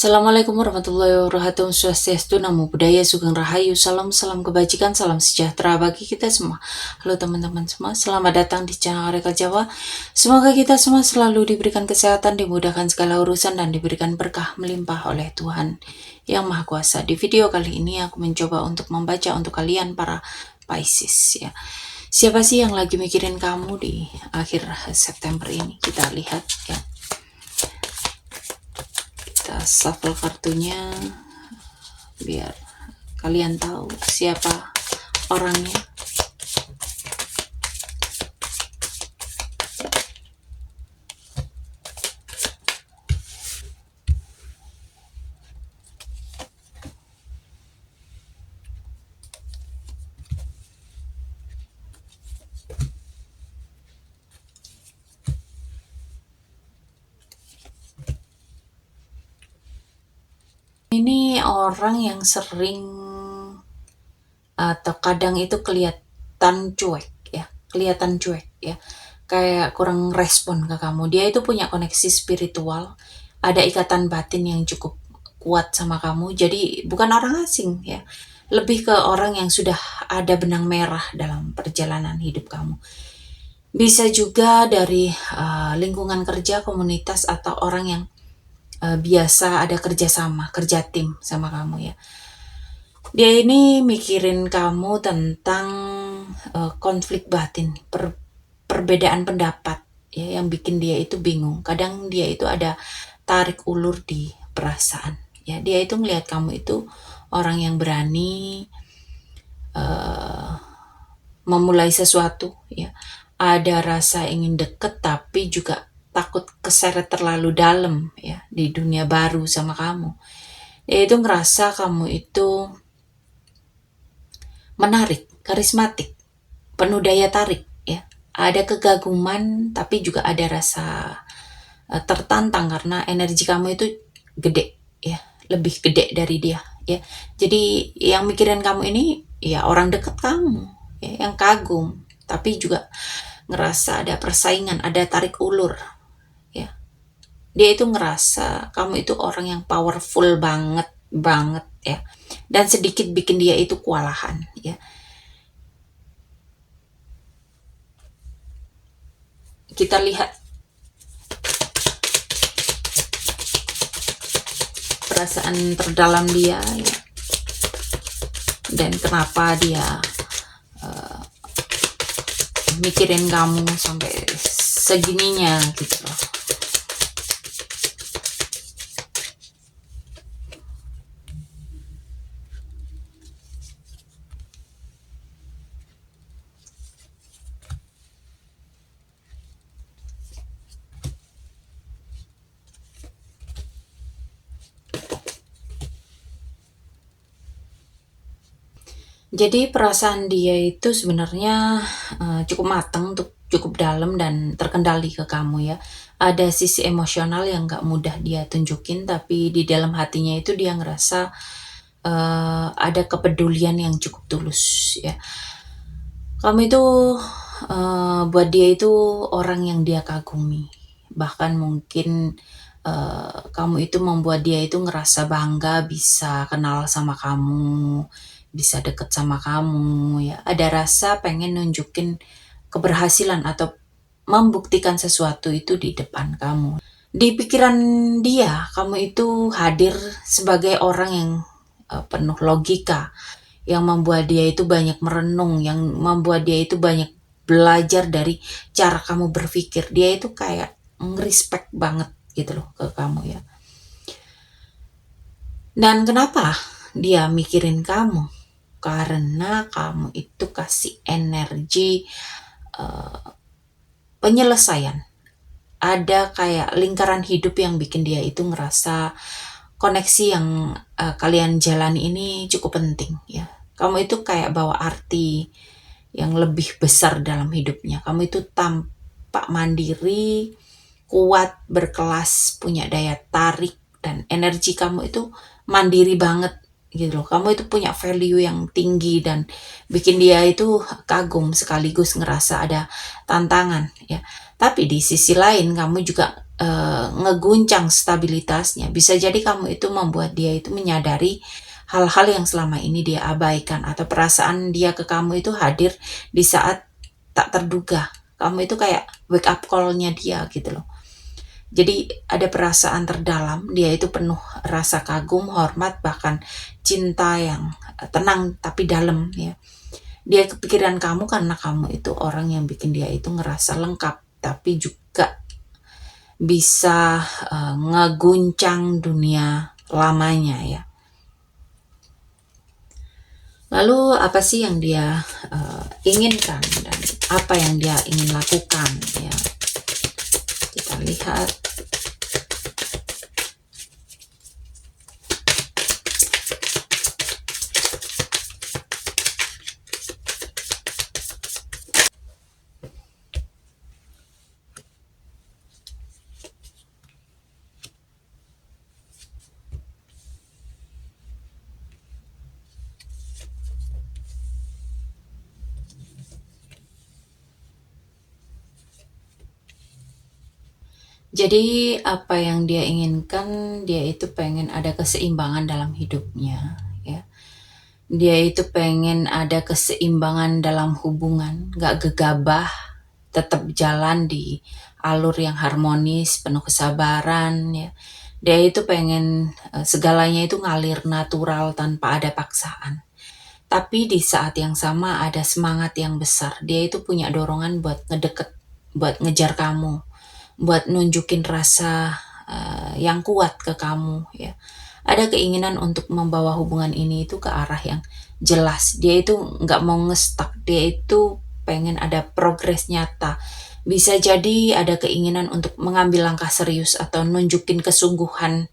Assalamualaikum warahmatullahi wabarakatuh. Swastiastu, Namo Buddhaya, Sugeng Rahayu, salam salam kebajikan, salam sejahtera bagi kita semua. Halo teman-teman semua, selamat datang di channel Areka Jawa. Semoga kita semua selalu diberikan kesehatan, dimudahkan segala urusan, dan diberikan berkah melimpah oleh Tuhan Yang Maha Kuasa. Di video kali ini aku mencoba untuk membaca untuk kalian para Pisces ya. Siapa sih yang lagi mikirin kamu di akhir September ini? Kita lihat ya. Kita shuffle kartunya biar kalian tahu siapa orangnya. Ini orang yang sering atau kadang itu kelihatan cuek ya, kayak kurang respon ke kamu. Dia itu punya koneksi spiritual, ada ikatan batin yang cukup kuat sama kamu. Jadi bukan orang asing ya, lebih ke orang yang sudah ada benang merah dalam perjalanan hidup kamu. Bisa juga dari lingkungan kerja, komunitas, atau orang yang biasa ada kerja tim sama kamu ya. Dia ini mikirin kamu tentang konflik batin, perbedaan pendapat ya, yang bikin dia itu bingung. Kadang dia itu ada tarik ulur di perasaan ya. Dia itu ngelihat kamu itu orang yang berani memulai sesuatu ya. Ada rasa ingin deket tapi juga takut keseret terlalu dalam ya di dunia baru sama kamu. Dia itu ngerasa kamu itu menarik, karismatik, penuh daya tarik ya. Ada kegaguman tapi juga ada rasa tertantang karena energi kamu itu gede ya, lebih gede dari dia ya. Jadi yang mikirin kamu ini ya orang deket kamu ya, yang kagum tapi juga ngerasa ada persaingan, ada tarik ulur ya. Dia itu ngerasa kamu itu orang yang powerful banget ya, dan sedikit bikin dia itu kewalahan ya. Kita lihat perasaan terdalam dia ya, dan kenapa dia mikirin kamu sampai segininya gitu loh. Jadi perasaan dia itu sebenarnya cukup matang, cukup dalam dan terkendali ke kamu ya. Ada sisi emosional yang gak mudah dia tunjukin, tapi di dalam hatinya itu dia ngerasa ada kepedulian yang cukup tulus ya. Kamu itu buat dia itu orang yang dia kagumi. Bahkan mungkin kamu itu membuat dia itu ngerasa bangga bisa kenal sama kamu, bisa deket sama kamu ya. Ada rasa pengen nunjukin keberhasilan atau membuktikan sesuatu itu di depan kamu. Di pikiran dia, kamu itu hadir sebagai orang yang penuh logika, yang membuat dia itu banyak merenung, yang membuat dia itu banyak belajar dari cara kamu berpikir. Dia itu kayak ngerespek banget gitu loh ke kamu ya. Dan kenapa dia mikirin kamu? Karena kamu itu kasih energi penyelesaian. Ada kayak lingkaran hidup yang bikin dia itu ngerasa koneksi yang kalian jalani ini cukup penting ya. Kamu itu kayak bawa arti yang lebih besar dalam hidupnya. Kamu itu tampak mandiri, kuat, berkelas, punya daya tarik, dan energi kamu itu mandiri banget gitu loh. Kamu itu punya value yang tinggi dan bikin dia itu kagum sekaligus ngerasa ada tantangan ya. Tapi di sisi lain kamu juga ngeguncang stabilitasnya. Bisa jadi kamu itu membuat dia itu menyadari hal-hal yang selama ini dia abaikan, atau perasaan dia ke kamu itu hadir di saat tak terduga. Kamu itu kayak wake up call-nya dia gitu loh. Jadi ada perasaan terdalam, dia itu penuh rasa kagum, hormat, bahkan cinta yang tenang tapi dalam ya. Dia kepikiran kamu karena kamu itu orang yang bikin dia itu ngerasa lengkap, tapi juga bisa ngeguncang dunia lamanya ya. Lalu apa sih yang dia inginkan dan apa yang dia ingin lakukan ya? Kita lihat. Jadi apa yang dia inginkan, dia itu pengen ada keseimbangan dalam hidupnya ya. Dia itu pengen ada keseimbangan dalam hubungan, gak gegabah, tetap jalan di alur yang harmonis, penuh kesabaran ya. Dia itu pengen segalanya itu ngalir natural tanpa ada paksaan. Tapi di saat yang sama ada semangat yang besar. Dia itu punya dorongan buat ngedeket, buat ngejar kamu, buat nunjukin rasa yang kuat ke kamu ya. Ada keinginan untuk membawa hubungan ini itu ke arah yang jelas. Dia itu nggak mau ngestak, dia itu pengen ada progres nyata. Bisa jadi ada keinginan untuk mengambil langkah serius atau nunjukin kesungguhan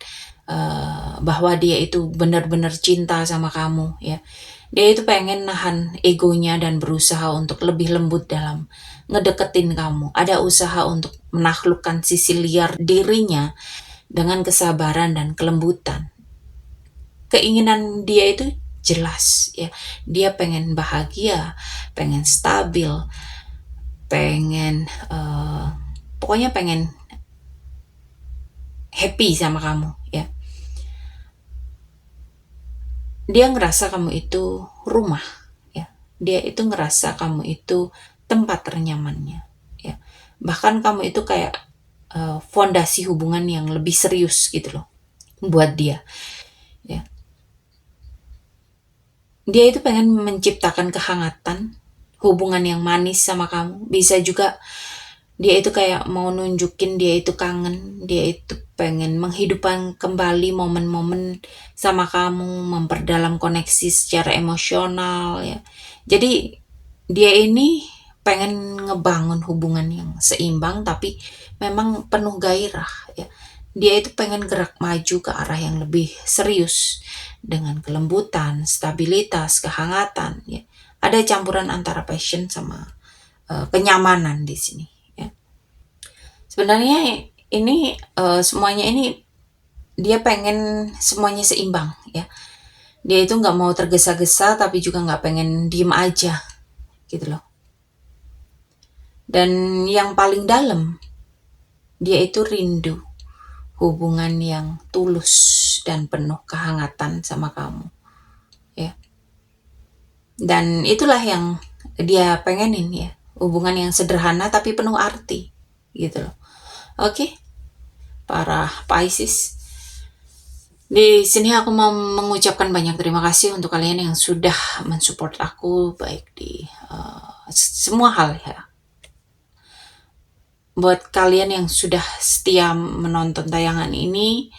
bahwa dia itu benar-benar cinta sama kamu ya. Dia itu pengen nahan egonya dan berusaha untuk lebih lembut dalam ngedeketin kamu. Ada usaha untuk menaklukkan sisi liar dirinya dengan kesabaran dan kelembutan. Keinginan dia itu jelas ya. Dia pengen bahagia, pengen stabil, pengen pokoknya pengen happy sama kamu ya. Dia ngerasa kamu itu rumah ya. Dia itu ngerasa kamu itu tempat ternyamannya ya. Bahkan kamu itu kayak fondasi hubungan yang lebih serius gitu loh buat dia ya. Dia itu pengen menciptakan kehangatan, hubungan yang manis sama kamu. Bisa juga dia itu kayak mau nunjukin dia itu kangen, dia itu pengen menghidupkan kembali momen-momen sama kamu, memperdalam koneksi secara emosional ya. Jadi dia ini pengen ngebangun hubungan yang seimbang tapi memang penuh gairah ya. Dia itu pengen gerak maju ke arah yang lebih serius dengan kelembutan, stabilitas, kehangatan ya. Ada campuran antara passion sama kenyamanan di sini ya. Sebenarnya ini semuanya ini dia pengen semuanya seimbang ya. Dia itu nggak mau tergesa-gesa tapi juga nggak pengen diem aja gitu loh. Dan yang paling dalam dia itu rindu hubungan yang tulus dan penuh kehangatan sama kamu ya. Dan itulah yang dia pengenin ya, hubungan yang sederhana tapi penuh arti gitu loh. Oke, para Pisces, di sini aku mau mengucapkan banyak terima kasih untuk kalian yang sudah mensupport aku baik di semua hal ya. Buat kalian yang sudah setia menonton tayangan ini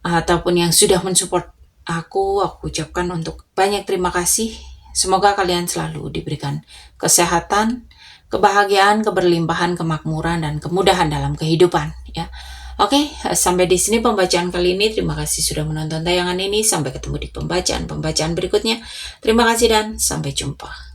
ataupun yang sudah mensupport aku ucapkan untuk banyak terima kasih. Semoga kalian selalu diberikan kesehatan, kebahagiaan, keberlimpahan, kemakmuran, dan kemudahan dalam kehidupan ya. Oke, sampai di sini pembacaan kali ini. Terima kasih sudah menonton tayangan ini. Sampai ketemu di pembacaan berikutnya. Terima kasih dan sampai jumpa.